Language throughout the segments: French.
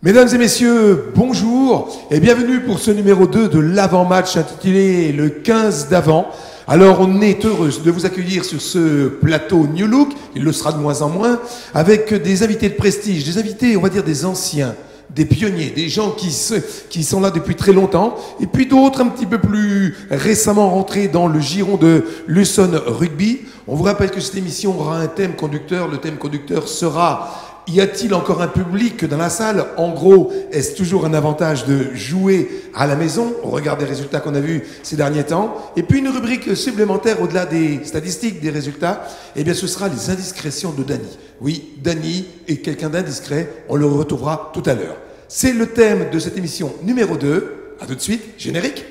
Mesdames et messieurs, bonjour et bienvenue pour ce numéro 2 de l'avant-match intitulé le 15 d'avant. Alors on est heureux de vous accueillir sur ce plateau New Look, il le sera de moins en moins, avec des invités de prestige, des invités, on va dire des anciens, des pionniers, des gens qui sont là depuis très longtemps, et puis d'autres un petit peu plus récemment rentrés dans le giron de Luçon Rugby. On vous rappelle que cette émission aura un thème conducteur, le thème conducteur sera... Y a-t-il encore un public dans la salle? En gros, est-ce toujours un avantage de jouer à la maison au regard des résultats qu'on a vus ces derniers temps? Et puis une rubrique supplémentaire au-delà des statistiques, des résultats, eh bien ce sera les indiscrétions de Dany. Oui, Dany est quelqu'un d'indiscret, on le retrouvera tout à l'heure. C'est le thème de cette émission numéro 2. A tout de suite, générique.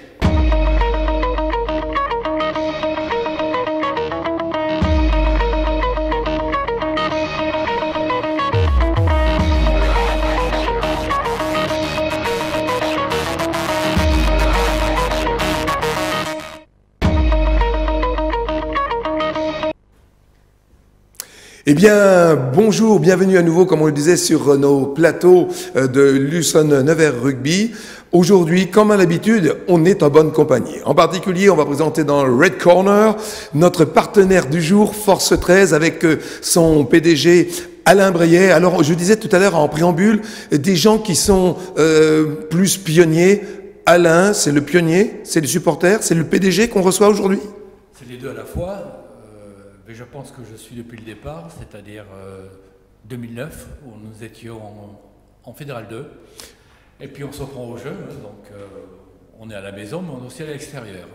Eh bien, bonjour, bienvenue à nouveau, comme on le disait, sur nos plateaux de Luçon Nevers Rugby. Aujourd'hui, comme à l'habitude, on est en bonne compagnie. En particulier, on va présenter dans le Red Corner notre partenaire du jour, Force 13, avec son PDG Alain Brayet. Alors, je disais tout à l'heure en préambule, des gens qui sont plus pionniers. Alain, c'est le pionnier, c'est le supporter, c'est le PDG qu'on reçoit aujourd'hui? C'est les deux à la fois. Mais je pense que je suis depuis le départ, c'est-à-dire 2009, où nous étions en Fédéral 2. Et puis on se prend au jeu, donc on est à la maison, mais on est aussi à l'extérieur.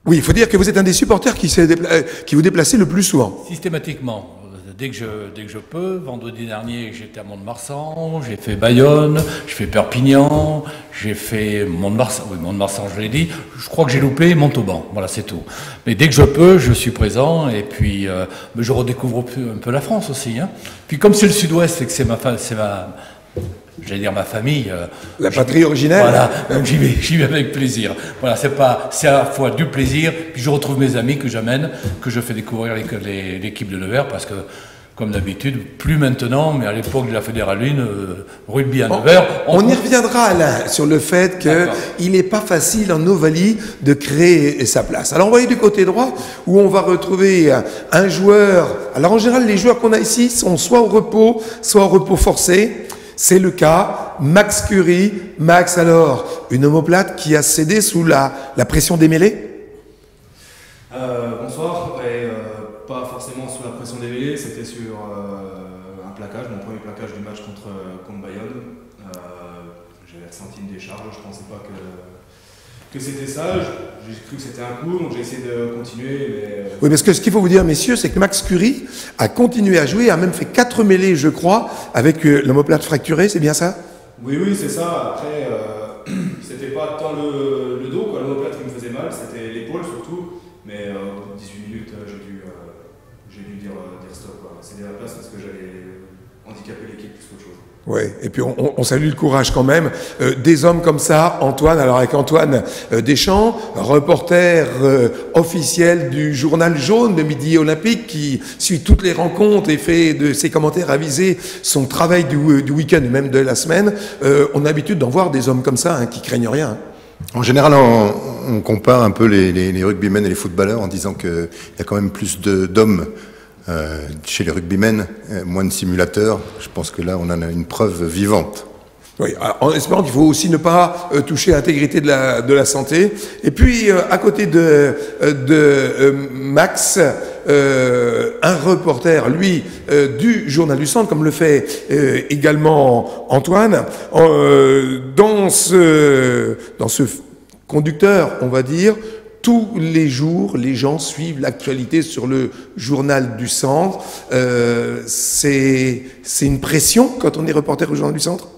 Oui, il faut dire que vous êtes un des supporters qui vous déplacez le plus souvent. Systématiquement. Dès que je peux. Vendredi dernier, j'étais à Mont-de-Marsan, j'ai fait Bayonne, j'ai fait Perpignan, j'ai fait Mont-de-Marsan, oui, Mont-de-Marsan, je l'ai dit. Je crois que j'ai loupé Montauban, voilà, c'est tout. Mais dès que je peux, je suis présent, et puis je redécouvre un peu la France aussi. Hein. Puis comme c'est le Sud-Ouest et que c'est j'allais dire ma famille. La patrie originelle. Voilà, donc j'y vais avec plaisir. Voilà, c'est à la fois du plaisir, puis je retrouve mes amis que j'amène, que je fais découvrir l'équipe de Nevers, parce que, comme d'habitude, plus maintenant, mais à l'époque de la Fédérale 1, rugby à Nevers... On y reviendra, Alain, sur le fait qu'il n'est pas facile en Ovalie de créer sa place. Alors on va aller du côté droit, où on va retrouver un joueur... Alors en général, les joueurs qu'on a ici sont soit au repos forcé. C'est le cas, Max Curie. Max, alors, une omoplate qui a cédé sous la pression des mêlées? Bonsoir, et pas forcément sous la pression des mêlées, c'était sur un plaquage, mon premier plaquage du match contre Bayonne. J'avais ressenti une décharge, je ne pensais pas que c'était ça, j'ai cru que c'était un coup, donc j'ai essayé de continuer. Mais... Oui, parce que ce qu'il faut vous dire, messieurs, c'est que Max Curie a continué à jouer, a même fait 4 mêlées, je crois, avec l'omoplate fracturée, c'est bien ça? Oui, c'est ça. Après, c'était pas tant le dos, l'omoplate qui me faisait mal, c'était l'épaule surtout. Mais au bout de 18 minutes, j'ai dû dire stop, céder la place parce que j'allais handicaper l'équipe plus qu'autre chose. Oui, et puis on salue le courage quand même des hommes comme ça. Antoine, alors avec Antoine Deschamps, reporter officiel du journal jaune de Midi Olympique, qui suit toutes les rencontres et fait de ses commentaires avisés son travail du week-end et même de la semaine. On a l'habitude d'en voir des hommes comme ça, qui craignent rien. En général, on compare un peu les rugbymen et les footballeurs en disant qu'il y a quand même plus d'hommes chez les rugbymen, moins de simulateurs. Je pense que là, on en a une preuve vivante. Oui, en espérant qu'il faut aussi ne pas toucher à l'intégrité de la santé. Et puis, à côté de Max, un reporter, lui, du Journal du Centre, comme le fait également Antoine, dans ce conducteur, on va dire, tous les jours, les gens suivent l'actualité sur le Journal du Centre. C'est une pression quand on est reporter au Journal du Centre?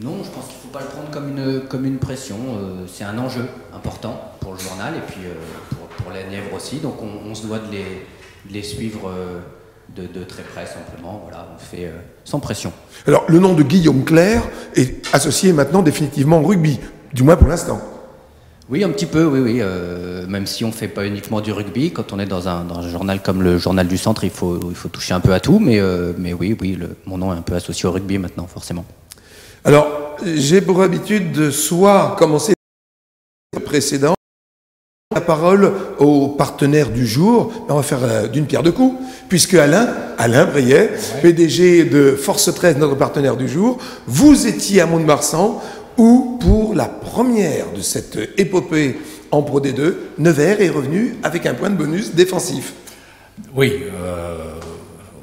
Non, je pense qu'il ne faut pas le prendre comme une pression. C'est un enjeu important pour le journal et puis pour les Nièvres aussi. Donc on se doit de les suivre de très près simplement. Voilà, on fait sans pression. Alors le nom de Guillaume Clerc est associé maintenant définitivement au rugby, du moins pour l'instant. Oui, un petit peu, oui. Même si on ne fait pas uniquement du rugby, quand on est dans un journal comme le Journal du Centre, il faut toucher un peu à tout. Mais oui, mon nom est un peu associé au rugby maintenant, forcément. Alors, j'ai pour habitude de soit commencer le précédent, la parole au partenaire du jour. On va faire d'une pierre deux coups, puisque Alain Briet, PDG de Force 13, notre partenaire du jour, vous étiez à Mont-de-Marsan, où pour la première de cette épopée en Pro D2, Nevers est revenu avec un point de bonus défensif. Oui,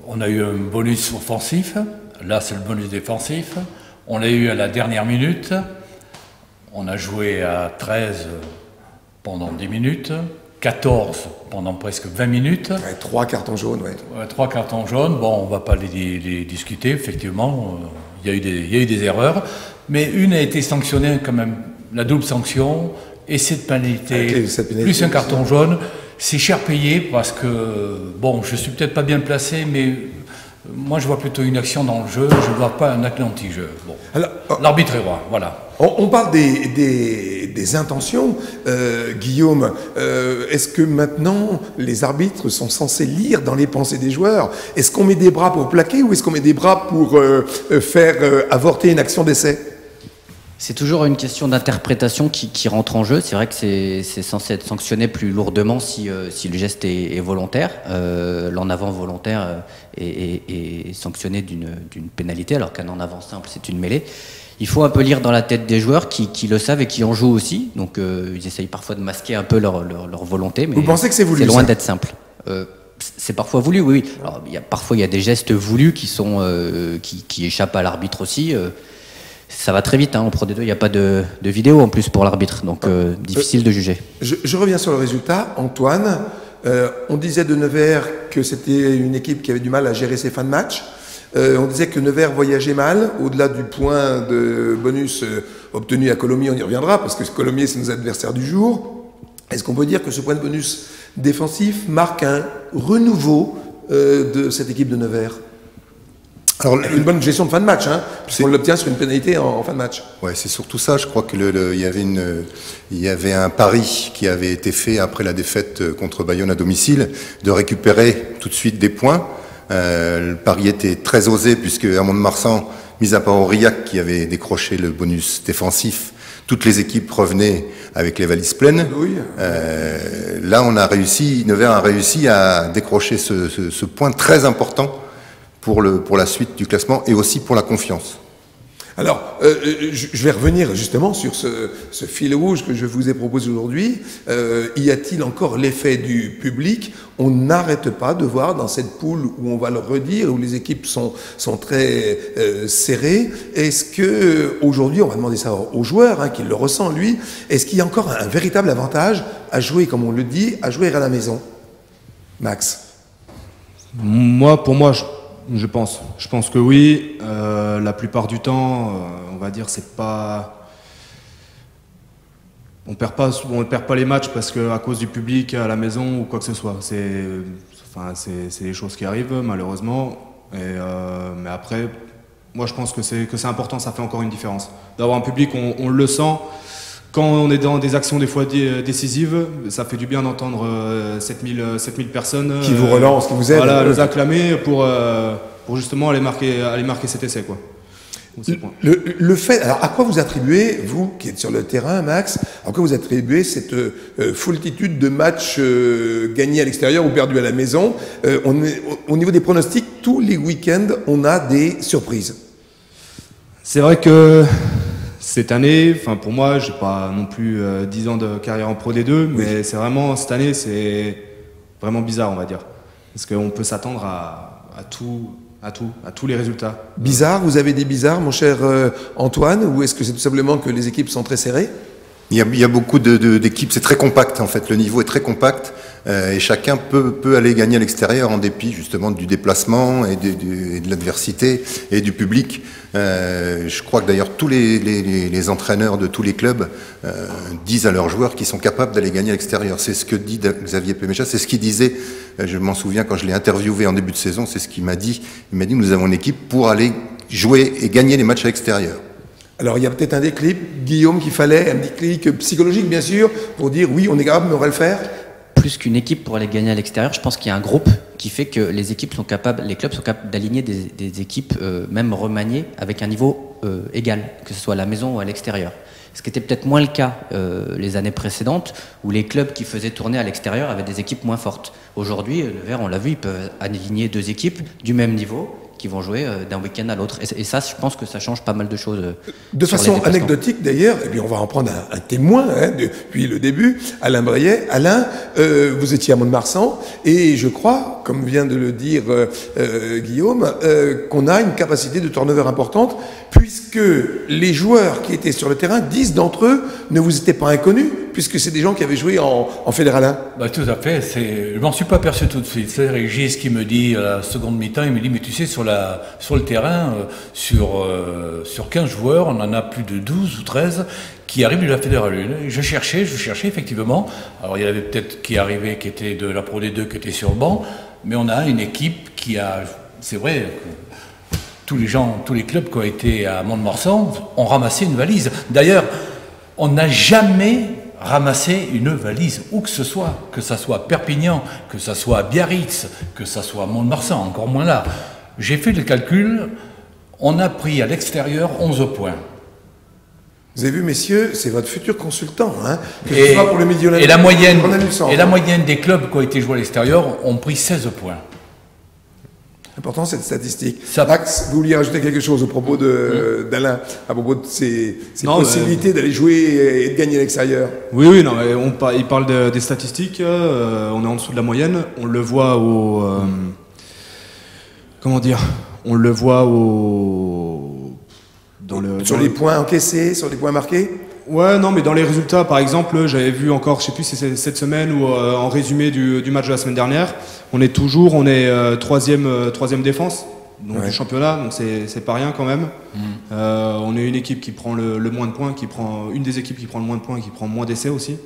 on a eu un bonus offensif, là c'est le bonus défensif, on l'a eu à la dernière minute, on a joué à 13 pendant 10 minutes, 14 pendant presque 20 minutes. Ouais, 3 cartons jaunes, ouais. 3 cartons jaunes, bon on ne va pas les discuter, effectivement, il y a eu des erreurs. Mais une a été sanctionnée quand même, la double sanction, et cette pénalité, plus un carton jaune, c'est cher payé parce que, bon, je suis peut-être pas bien placé, mais moi je vois plutôt une action dans le jeu, je ne vois pas un acte anti-jeu. Bon. L'arbitre est roi, voilà. On parle des intentions, Guillaume. Est-ce que maintenant les arbitres sont censés lire dans les pensées des joueurs? Est-ce qu'on met des bras pour plaquer ou est-ce qu'on met des bras pour faire avorter une action d'essai? C'est toujours une question d'interprétation qui rentre en jeu. C'est vrai que c'est censé être sanctionné plus lourdement si le geste est volontaire. L'en avant volontaire est sanctionné d'une pénalité, alors qu'un en avant simple, c'est une mêlée. Il faut un peu lire dans la tête des joueurs qui le savent et qui en jouent aussi. Donc ils essayent parfois de masquer un peu leur volonté. Mais vous pensez que c'est voulu? C'est loin d'être simple. C'est parfois voulu, oui. Alors, parfois, il y a des gestes voulus qui échappent à l'arbitre aussi. Ça va très vite, hein. En Pro D2, il n'y a pas de vidéo en plus pour l'arbitre, donc difficile de juger. Je reviens sur le résultat. Antoine, on disait de Nevers que c'était une équipe qui avait du mal à gérer ses fins de match. On disait que Nevers voyageait mal, au-delà du point de bonus obtenu à Colomiers, on y reviendra, parce que Colomiers, c'est nos adversaires du jour. Est-ce qu'on peut dire que ce point de bonus défensif marque un renouveau de cette équipe de Nevers? Alors, une bonne gestion de fin de match, hein, puisqu'on l'obtient sur une pénalité en fin de match. Ouais, c'est surtout ça. Je crois que il y avait un pari qui avait été fait après la défaite contre Bayonne à domicile, de récupérer tout de suite des points. Le pari était très osé, puisque à Mont-de-Marsan, mis à part Aurillac qui avait décroché le bonus défensif, toutes les équipes revenaient avec les valises pleines. Oui. Là, Nevers a réussi à décrocher ce point très important pour la suite du classement et aussi pour la confiance. Alors, je vais revenir justement sur ce fil rouge que je vous ai proposé aujourd'hui. Y a-t-il encore l'effet du public? On n'arrête pas de voir dans cette poule où on va le redire, où les équipes sont très serrées. Est-ce que aujourd'hui, on va demander ça aux joueurs, hein, qu'il le ressent lui, est-ce qu'il y a encore un véritable avantage à jouer, comme on le dit, à jouer à la maison? Max? Pour moi, je pense que oui. La plupart du temps, on va dire, c'est pas. On perd pas les matchs parce que à cause du public à la maison ou quoi que ce soit. C'est des choses qui arrivent malheureusement. Mais après, moi je pense que c'est important. Ça fait encore une différence. D'avoir un public, on le sent. Quand on est dans des actions des fois décisives, ça fait du bien d'entendre 7000 personnes qui vous relancent, qui vous aident. Voilà, nous acclamer pour justement aller marquer cet essai, quoi. Le fait, alors à quoi vous attribuez, vous qui êtes sur le terrain, Max, à quoi vous attribuez cette foultitude de matchs gagnés à l'extérieur ou perdus à la maison? Au niveau des pronostics, tous les week-ends, on a des surprises. C'est vrai que cette année, pour moi, j'ai pas non plus 10 ans de carrière en Pro D2, mais c'est vraiment, cette année, c'est vraiment bizarre, on va dire. Parce qu'on peut s'attendre à tous les résultats. Bizarre, vous avez des bizarres, mon cher Antoine, ou est-ce que c'est tout simplement que les équipes sont très serrées? Il y a beaucoup d'équipes, c'est très compact en fait, le niveau est très compact et chacun peut aller gagner à l'extérieur en dépit justement du déplacement et de l'adversité et du public. Je crois que d'ailleurs tous les entraîneurs de tous les clubs disent à leurs joueurs qu'ils sont capables d'aller gagner à l'extérieur. C'est ce que dit Xavier Pémécha, c'est ce qu'il disait, je m'en souviens quand je l'ai interviewé en début de saison, c'est ce qu'il m'a dit. Il m'a dit nous avons une équipe pour aller jouer et gagner les matchs à l'extérieur. Alors il y a peut-être un déclic, Guillaume, qu'il fallait, un déclic psychologique bien sûr, pour dire oui, on est capable, mais on va le faire. Plus qu'une équipe pour aller gagner à l'extérieur, je pense qu'il y a un groupe qui fait que les équipes sont capables, les clubs sont capables d'aligner des équipes même remaniées avec un niveau égal, que ce soit à la maison ou à l'extérieur. Ce qui était peut-être moins le cas les années précédentes, où les clubs qui faisaient tourner à l'extérieur avaient des équipes moins fortes. Aujourd'hui, le Vert, on l'a vu, ils peuvent aligner 2 équipes du même niveau qui vont jouer d'un week-end à l'autre. Et ça, je pense que ça change pas mal de choses. De façon anecdotique d'ailleurs, et puis on va en prendre un témoin depuis le début, Alain Brayet. Alain, vous étiez à Mont-de-Marsan, et je crois, comme vient de le dire Guillaume, qu'on a une capacité de turnover importante, puisque les joueurs qui étaient sur le terrain, 10 d'entre eux ne vous étaient pas inconnus, puisque c'est des gens qui avaient joué en Fédéral 1. Bah, tout à fait. Je m'en suis pas aperçu tout de suite. C'est Régis qui me dit à la seconde mi-temps, il me dit, mais tu sais, sur le terrain, sur 15 joueurs, on en a plus de 12 ou 13 qui arrivent de la Fédéral 1. Je cherchais effectivement. Alors il y avait peut-être qui arrivaient, qui étaient de la Pro D2, qui étaient sur le banc, mais on a une équipe qui a, c'est vrai, tous les clubs qui ont été à Mont-de-Marsan ont ramassé une valise. D'ailleurs, on n'a jamais ramassé une valise, où que ce soit Perpignan, que ce soit Biarritz, que ce soit Mont-de-Marsan, encore moins là. J'ai fait le calcul, on a pris à l'extérieur 11 points. Vous avez vu, messieurs, c'est votre futur consultant, hein, que ce soit pour le milieu et la moyenne des clubs qui ont été joués à l'extérieur ont pris 16 points. Important cette statistique. Max, vous vouliez rajouter quelque chose au propos d'Alain, à propos de ses possibilités d'aller jouer et de gagner à l'extérieur? Oui, non, il parle des statistiques, on est en dessous de la moyenne, on le voit au... comment dire? On le voit sur les points encaissés, sur les points marqués? Ouais, non, mais dans les résultats, par exemple, j'avais vu encore, je sais plus si c'est cette semaine ou en résumé du match de la semaine dernière, on est troisième défense donc, du championnat, donc c'est pas rien quand même. On est une équipe qui prend le moins de points, une des équipes qui prend le moins de points et qui prend moins d'essais aussi.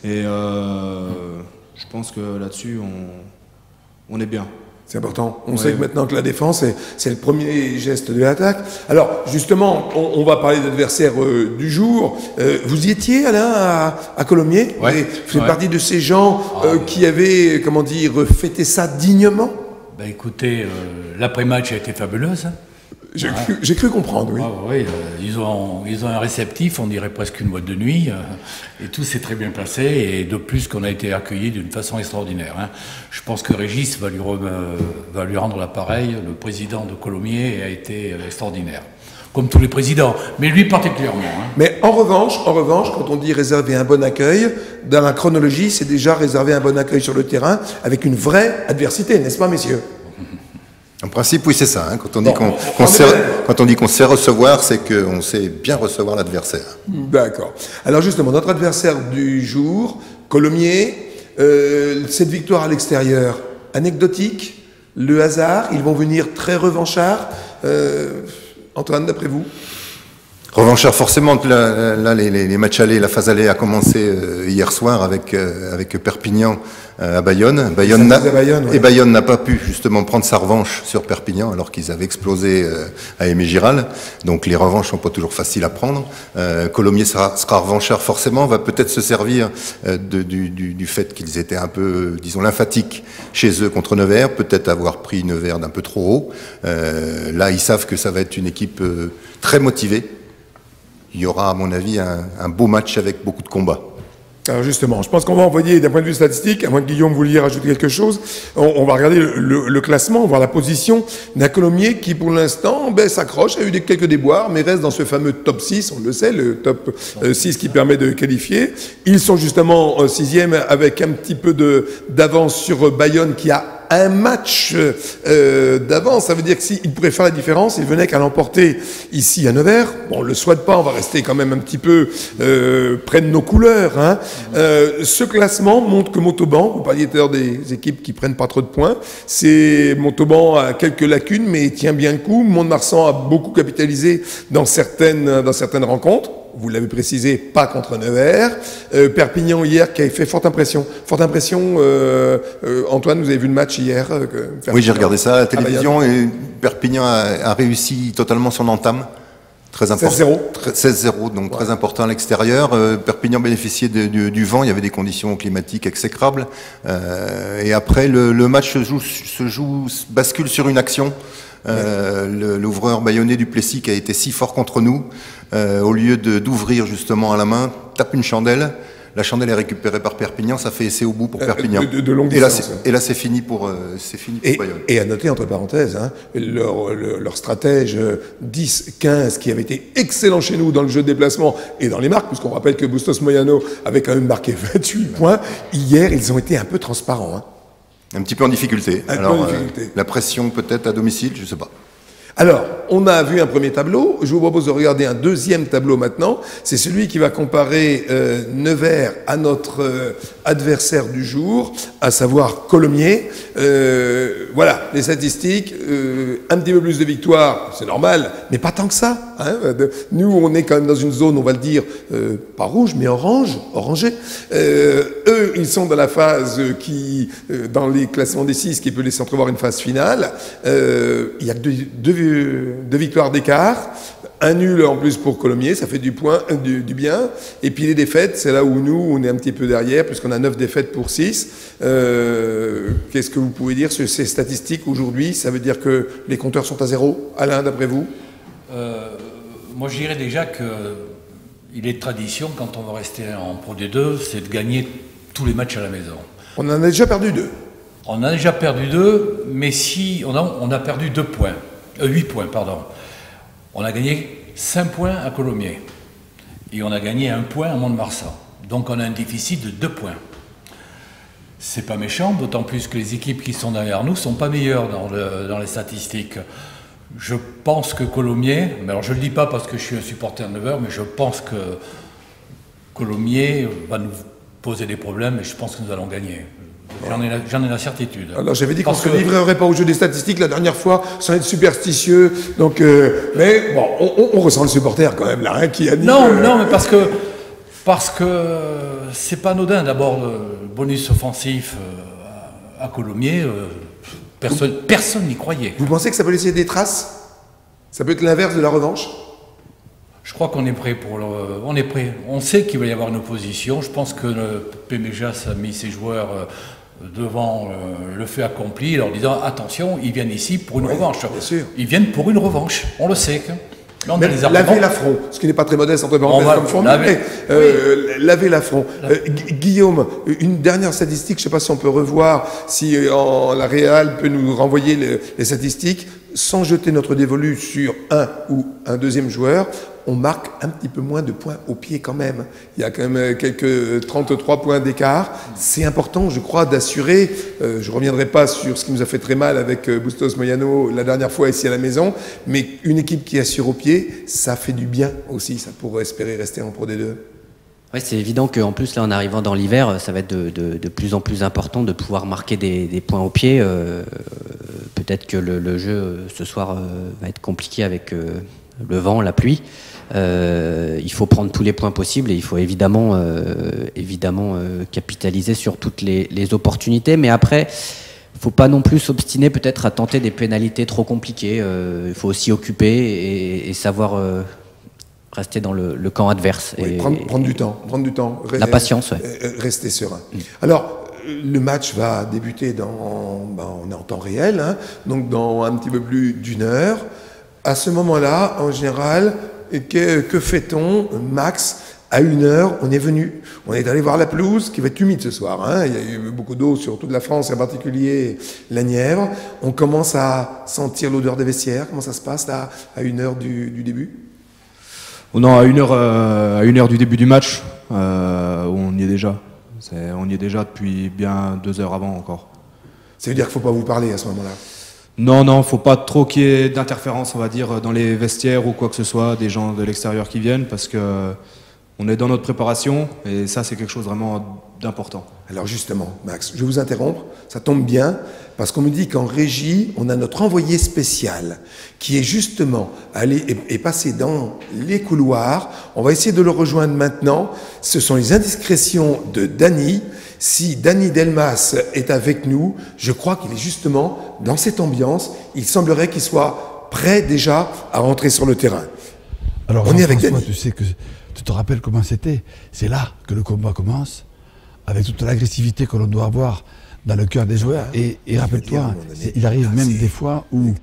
Et je pense que là-dessus, on est bien. C'est important. On sait que maintenant que la défense, c'est le premier geste de l'attaque. Alors, justement, on va parler d'adversaire du jour. Vous y étiez, Alain, à Colomiers? Vous faites partie de ces gens qui avaient, comment dire, fêté ça dignement? Ben écoutez, l'après-match a été fabuleuse. J'ai cru comprendre, oui. Oui, ils ont un réceptif, on dirait presque une boîte de nuit, et tout s'est très bien passé, et de plus qu'on a été accueillis d'une façon extraordinaire. Hein. Je pense que Régis va lui rendre l'appareil. Le président de Colomiers a été extraordinaire, comme tous les présidents, mais lui particulièrement. Hein. Mais en revanche, quand on dit réserver un bon accueil, dans la chronologie, c'est déjà réserver un bon accueil sur le terrain, avec une vraie adversité, n'est-ce pas, messieurs? En principe, oui, c'est ça. Hein. Quand on dit qu'on sait recevoir, c'est qu'on sait bien recevoir l'adversaire. D'accord. Alors justement, notre adversaire du jour, Colomiers, cette victoire à l'extérieur, anecdotique, le hasard, ils vont venir très revanchards. Antoine, d'après vous? Revanchard, forcément, là les matchs allés, la phase allée a commencé hier soir avec Perpignan à Bayonne. Bayonne n'a pas pu justement prendre sa revanche sur Perpignan alors qu'ils avaient explosé à Aimé-Giral. Donc les revanches sont pas toujours faciles à prendre. Colomiers sera revanchard forcément, va peut-être se servir du fait qu'ils étaient un peu, disons, lymphatiques chez eux contre Nevers, peut-être avoir pris Nevers d'un peu trop haut. Là, ils savent que ça va être une équipe très motivée. Il y aura, à mon avis, un beau match avec beaucoup de combats. Alors justement, je pense qu'on va envoyer d'un point de vue statistique, à moins que Guillaume vouliez rajouter quelque chose, on va regarder le classement, voir la position d'un Colomiers qui, pour l'instant, s'accroche, a eu quelques déboires, mais reste dans ce fameux top 6, on le sait, le top 6 qui permet de qualifier. Ils sont justement 6e avec un petit peu d'avance sur Bayonne qui a un match d'avance. Ça veut dire que s'il pourrait faire la différence, il venait qu'à l'emporter ici à Nevers. Bon, on ne le souhaite pas, on va rester quand même un petit peu près de nos couleurs. Hein. Ce classement montre que Montauban, vous parliez tout à l'heure des équipes qui prennent pas trop de points, Montauban a quelques lacunes, mais il tient bien le coup. Mont-de-Marsan a beaucoup capitalisé dans certaines rencontres. Vous l'avez précisé, pas contre Nevers. Perpignan hier qui a fait forte impression. Forte impression, Antoine, vous avez vu le match hier Oui, j'ai regardé ça à la télévision et Perpignan a réussi totalement son entame. Très important. 16-0. 16-0, donc très important à l'extérieur. Perpignan bénéficiait du vent, il y avait des conditions climatiques exécrables. Et après, le match bascule sur une action. L'ouvreur bayonnais du Plessis qui a été si fort contre nous, au lieu d'ouvrir justement à la main, tape une chandelle. La chandelle est récupérée par Perpignan, ça fait essai au bout pour Perpignan. De longue distance. Et là, c'est fini pour Bayonne. Et à noter, entre parenthèses, hein, leur stratège 10-15, qui avait été excellent chez nous dans le jeu de déplacement et dans les marques, puisqu'on rappelle que Bustos Moyano avait quand même marqué 28 points. Hier, ils ont été un peu transparents. Hein. Un petit peu en difficulté. La pression peut-être à domicile, je ne sais pas. Alors, on a vu un premier tableau. Je vous propose de regarder un deuxième tableau maintenant. C'est celui qui va comparer Nevers à notre adversaire du jour, à savoir Colomiers. Voilà, les statistiques. Un petit peu plus de victoires, c'est normal, mais pas tant que ça. Hein. Nous, on est quand même dans une zone, on va le dire, pas rouge, mais orangé. Eux, ils sont dans la phase qui, dans les classements des 6, qui peut laisser entrevoir une phase finale. Il y a que deux victoires d'écart, un nul en plus pour Colomiers, ça fait du bien. Et puis les défaites, c'est là où nous, on est un petit peu derrière, puisqu'on a 9 défaites pour 6. Qu'est-ce que vous pouvez dire sur ces statistiques aujourd'hui? Ça veut dire que les compteurs sont à 0, Alain, d'après vous? Moi, je dirais déjà qu'il est de tradition, quand on va rester en Pro D2, c'est de gagner tous les matchs à la maison. On en a déjà perdu 2. On a déjà perdu 2, mais si on a perdu 8 points, pardon. On a gagné 5 points à Colomiers. Et on a gagné 1 point à Mont-de-Marsan. Donc on a un déficit de 2 points. C'est pas méchant, d'autant plus que les équipes qui sont derrière nous sont pas meilleures dans les statistiques. Je pense que Colomiers, mais alors je le dis pas parce que je suis un supporter de Nevers, mais je pense que Colomiers va nous poser des problèmes et je pense que nous allons gagner. J'en ai la certitude. Alors j'avais dit qu'on ne se livrerait pas au jeu des statistiques la dernière fois, sans être superstitieux. Donc, mais bon, on ressent le supporter quand même là, hein, qui a dit. Non, mais parce que c'est pas anodin. D'abord, le bonus offensif à Colomiers, personne n'y croyait. Vous pensez que ça peut laisser des traces? Ça peut être l'inverse de la revanche? Je crois qu'on est prêt on est prêt. On sait qu'il va y avoir une opposition. Je pense que le PMGAS a mis ses joueurs devant le fait accompli, en leur disant attention, ils viennent ici pour une revanche. Bien sûr. Ils viennent pour une revanche. On le sait. Là, on a les laver l'affront, ce qui n'est pas très modeste entre parenthèses comme formule, laver l'affront. Guillaume, une dernière statistique, je ne sais pas si on peut revoir, si la Réal peut nous renvoyer les statistiques, sans jeter notre dévolu sur un ou un deuxième joueur, on marque un petit peu moins de points au pied quand même. Il y a quand même quelques 33 points d'écart. C'est important, je crois, d'assurer, je ne reviendrai pas sur ce qui nous a fait très mal avec Bustos Moyano la dernière fois ici à la maison, mais une équipe qui assure au pied, ça fait du bien aussi, ça pourrait espérer rester en Pro D2. Oui, c'est évident qu'en plus, là, en arrivant dans l'hiver, ça va être de plus en plus important de pouvoir marquer des points au pied. Peut-être que le jeu ce soir va être compliqué avec le vent, la pluie. Il faut prendre tous les points possibles et il faut évidemment capitaliser sur toutes les opportunités. Mais après, il ne faut pas non plus s'obstiner peut-être à tenter des pénalités trop compliquées. Il faut aussi occuper et savoir rester dans le camp adverse. Oui, prendre du temps. La patience, ouais. Rester serein. Alors, le match va débuter on est en temps réel, hein, donc dans un petit peu plus d'1 heure. À ce moment-là, en général, que fait-on, Max? À 1 heure, on est venu. On est allé voir la pelouse, qui va être humide ce soir. Hein. Il y a eu beaucoup d'eau sur toute la France, et en particulier la Nièvre. On commence à sentir l'odeur des vestiaires. Comment ça se passe là, à 1 heure du début? Non, à 1 heure du début du match, on y est déjà. On y est déjà depuis bien 2 heures avant encore. Ça veut dire qu'il ne faut pas vous parler à ce moment-là? Non, faut pas trop qu'il y ait d'interférence, on va dire, dans les vestiaires ou quoi que ce soit, des gens de l'extérieur qui viennent, parce que on est dans notre préparation et ça, c'est quelque chose vraiment d'important. Alors justement, Max, je vais vous interrompre, ça tombe bien, parce qu'on me dit qu'en régie, on a notre envoyé spécial qui est justement allé et passé dans les couloirs. On va essayer de le rejoindre maintenant. Ce sont les indiscrétions de Dany. Si Dany Delmas est avec nous, je crois qu'il est justement dans cette ambiance. Il semblerait qu'il soit prêt déjà à rentrer sur le terrain. Alors, On est avec Jean-François, Dany. tu sais que tu te rappelles comment c'était. C'est là que le combat commence, avec toute l'agressivité que l'on doit avoir dans le cœur des joueurs. Et rappelle-toi, il arrive même des fois où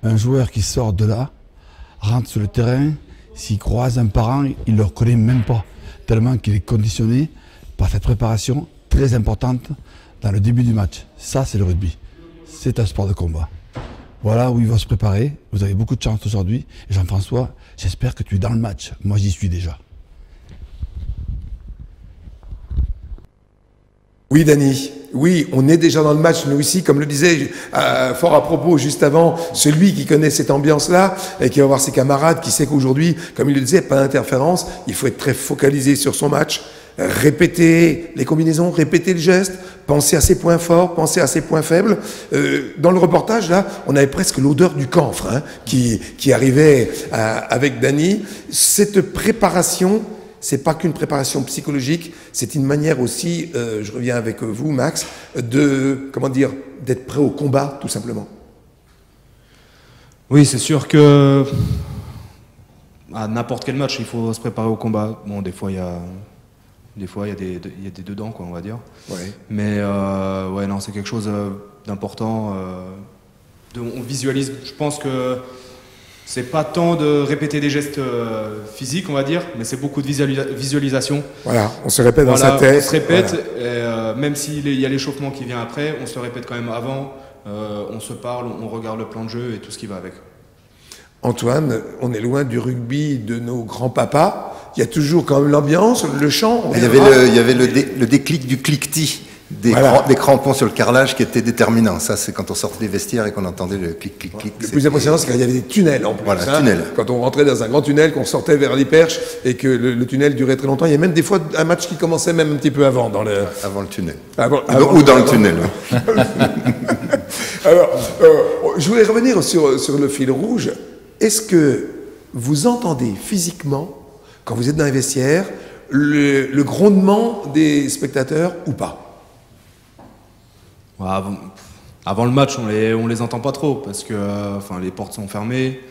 un joueur qui sort de là rentre sur le terrain, s'il croise un parent, il ne le reconnaît même pas, tellement qu'il est conditionné par cette préparation très importante dans le début du match. Ça, c'est le rugby. C'est un sport de combat. Voilà où il va se préparer. Vous avez beaucoup de chance aujourd'hui. Et Jean-François, j'espère que tu es dans le match. Moi, j'y suis déjà. Oui, Dany. Oui, on est déjà dans le match, nous aussi, comme le disait fort à propos juste avant, celui qui connaît cette ambiance-là et qui va voir ses camarades, qui sait qu'aujourd'hui, comme il le disait, pas d'interférence, il faut être très focalisé sur son match, répéter les combinaisons, répéter le geste, penser à ses points forts, penser à ses points faibles. Dans le reportage, là, on avait presque l'odeur du camphre qui arrivait avec Dany. Cette préparation, c'est pas qu'une préparation psychologique, c'est une manière aussi, je reviens avec vous, Max, d'être prêt au combat, tout simplement. Oui, c'est sûr que à n'importe quel match, il faut se préparer au combat. Bon, des fois, il y a des dedans, quoi, on va dire. Ouais. Mais ouais, non, c'est quelque chose d'important. On visualise. Je pense que c'est pas tant de répéter des gestes physiques, on va dire, mais c'est beaucoup de visualisation. Voilà, on se répète dans sa Voilà, tête. on se répète, Voilà. et, même s'il y a l'échauffement qui vient après, on se le répète quand même avant. On se parle, on regarde le plan de jeu et tout ce qui va avec. Antoine, on est loin du rugby de nos grands-papas. Il y a toujours quand même l'ambiance, le chant. Il y avait le déclic du cliquetis des crampons sur le carrelage qui était déterminant. Ça, c'est quand on sortait des vestiaires et qu'on entendait le clic-clic-clic. Le plus impressionnant, c'est qu'il y avait des tunnels en plus. Voilà, tunnel. Quand on rentrait dans un grand tunnel, qu'on sortait vers les perches et que le tunnel durait très longtemps. Il y a même des fois un match qui commençait même un petit peu avant. Avant le tunnel. Ou dans le tunnel. Ouais. Alors, je voulais revenir sur le fil rouge. Est-ce que vous entendez physiquement, quand vous êtes dans les vestiaires, le grondement des spectateurs ou pas? Avant le match, on les entend pas trop parce que les portes sont fermées.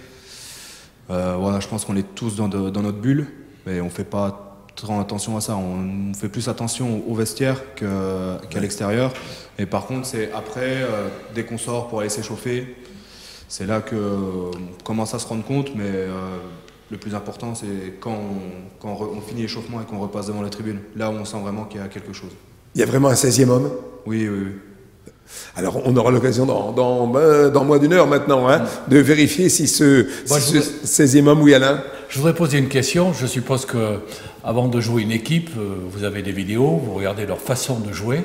Voilà, je pense qu'on est tous dans notre bulle, mais on fait pas trop attention à ça. On fait plus attention au vestiaire qu'à l'extérieur. Et par contre, c'est après, dès qu'on sort pour aller s'échauffer, c'est là qu'on commence à se rendre compte. Mais le plus important, c'est quand on finit l'échauffement et qu'on repasse devant la tribune. Là où on sent vraiment qu'il y a quelque chose. Il y a vraiment un 16e homme? Oui, oui, oui. Alors, on aura l'occasion dans moins d'une heure maintenant de vérifier si ce 16e homme, oui, Alain. Je voudrais poser une question. Je suppose que avant de jouer une équipe, vous avez des vidéos, vous regardez leur façon de jouer,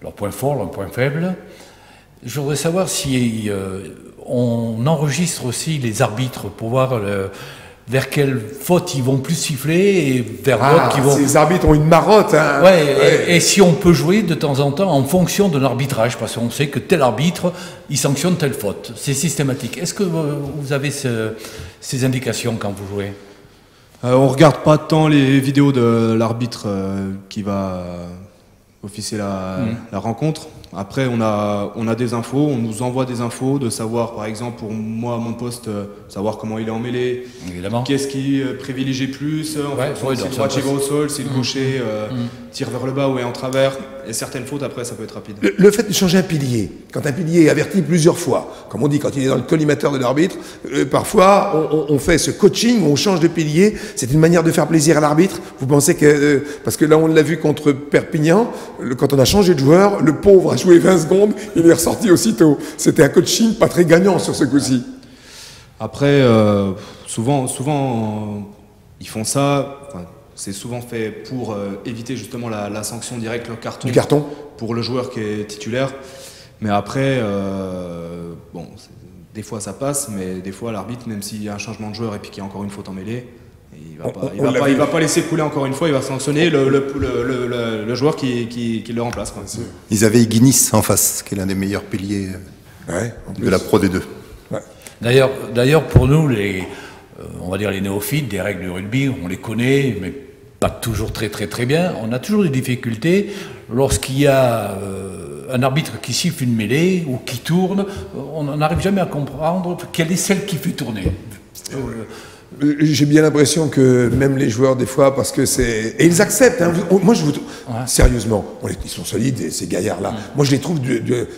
leurs points forts, leurs points faibles. Je voudrais savoir si on enregistre aussi les arbitres pour voir vers quelle faute ils vont plus siffler et vers d'autres qui vont... Ces arbitres ont une marotte. Et si on peut jouer de temps en temps en fonction de l'arbitrage, parce qu'on sait que tel arbitre, il sanctionne telle faute. C'est systématique. Est-ce que vous avez ces indications quand vous jouez? On regarde pas tant les vidéos de l'arbitre qui va officier la rencontre. Après, on a des infos, on nous envoie des infos, de savoir, par exemple, pour moi, à mon poste, savoir comment il est en mêlée, évidemment, qu'est-ce qui privilégie plus, si le droitier va au sol, si le gaucher tire vers le bas ou est en travers, et certaines fautes, après, ça peut être rapide. Le fait de changer un pilier, quand un pilier est averti plusieurs fois, comme on dit, quand il est dans le collimateur de l'arbitre, parfois, on fait ce coaching, on change de pilier, c'est une manière de faire plaisir à l'arbitre. Vous pensez que, parce que là, on l'a vu contre Perpignan, quand on a changé de joueur, le pauvre a joué 20 secondes, il est ressorti aussitôt. C'était un coaching pas très gagnant sur ce coup-ci. Après, souvent, ils font ça. C'est souvent fait pour éviter justement la sanction directe, le carton. Du carton. Pour le joueur qui est titulaire. Mais après, des fois ça passe, mais des fois l'arbitre, même s'il y a un changement de joueur et puis qu'il y a encore une faute en mêlée, il va pas laisser couler encore une fois, il va sanctionner le joueur qui le remplace. Quoi. Ils avaient Guinness en face, qui est l'un des meilleurs piliers de la Pro D2. Ouais. D'ailleurs, pour nous, on va dire les néophytes des règles du rugby, on les connaît, mais pas toujours très bien. On a toujours des difficultés lorsqu'il y a un arbitre qui siffle une mêlée ou qui tourne. On n'arrive jamais à comprendre quelle est celle qui fait tourner. J'ai bien l'impression que même les joueurs, des fois, parce que c'est... Et ils acceptent. Hein. Moi, je vous... Sérieusement, ils sont solides, ces gaillards-là. Moi, je les trouve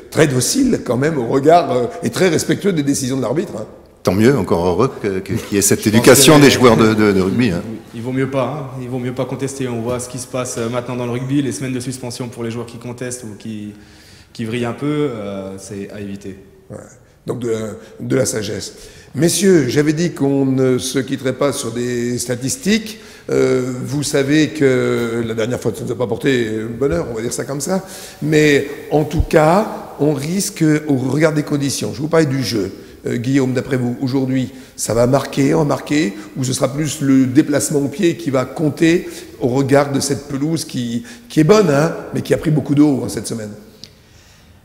très dociles, quand même, au regard, et très respectueux des décisions de l'arbitre. Hein. Tant mieux, encore heureux qu'il y ait cette éducation des joueurs de rugby. Hein. Il vaut mieux pas. Hein. Il vaut mieux pas contester. On voit ce qui se passe maintenant dans le rugby. Les semaines de suspension pour les joueurs qui contestent ou qui vrillent un peu, c'est à éviter. Ouais. Donc de la sagesse. Messieurs, j'avais dit qu'on ne se quitterait pas sur des statistiques. Vous savez que la dernière fois, ça ne nous a pas porté bonheur, on va dire ça comme ça. Mais en tout cas, on risque, au regard des conditions, je vous parlais du jeu. Guillaume, d'après vous, aujourd'hui, ça va marquer, ou ce sera plus le déplacement au pied qui va compter au regard de cette pelouse qui est bonne, hein, mais qui a pris beaucoup d'eau cette semaine?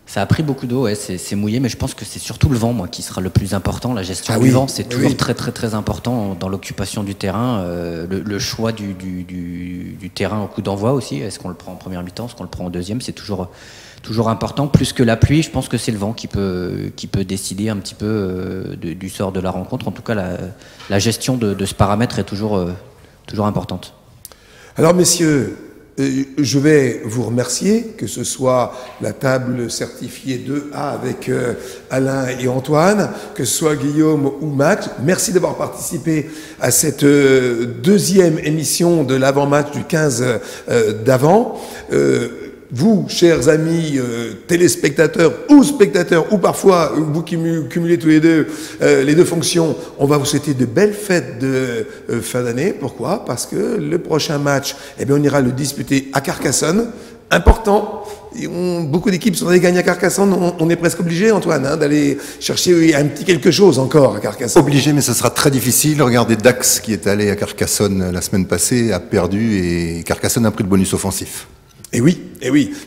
Ça a pris beaucoup d'eau, ouais, c'est mouillé, mais je pense que c'est surtout le vent, moi, qui sera le plus important. La gestion du vent, c'est toujours très, très, très important dans l'occupation du terrain. Le choix du terrain au coup d'envoi aussi. Est-ce qu'on le prend en première mi-temps, est-ce qu'on le prend en deuxième? C'est toujours important. Plus que la pluie, je pense que c'est le vent qui peut décider un petit peu du sort de la rencontre. En tout cas, la gestion de ce paramètre est toujours importante. Alors, messieurs, je vais vous remercier, que ce soit la table certifiée 2A avec Alain et Antoine, que ce soit Guillaume ou Max. Merci d'avoir participé à cette deuxième émission de l'avant-match du 15 d'avant. Vous, chers amis téléspectateurs ou spectateurs, ou parfois vous qui cumulez tous les deux fonctions, on va vous souhaiter de belles fêtes de fin d'année. Pourquoi? Parce que le prochain match, eh bien, on ira le disputer à Carcassonne. Important. Beaucoup d'équipes sont allées gagner à Carcassonne. On est presque obligé, Antoine, hein, d'aller chercher un petit quelque chose encore à Carcassonne. Obligé, mais ce sera très difficile. Regardez Dax, qui est allé à Carcassonne la semaine passée, a perdu et Carcassonne a pris le bonus offensif. Et oui.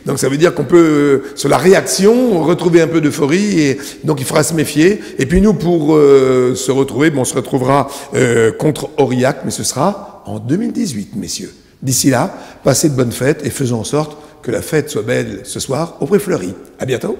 Donc ça veut dire qu'on peut, sur la réaction, retrouver un peu d'euphorie, et donc il faudra se méfier. Et puis nous, pour se retrouver, on se retrouvera contre Aurillac, mais ce sera en 2018, messieurs. D'ici là, passez de bonnes fêtes et faisons en sorte que la fête soit belle ce soir au Pré Fleuri. À bientôt.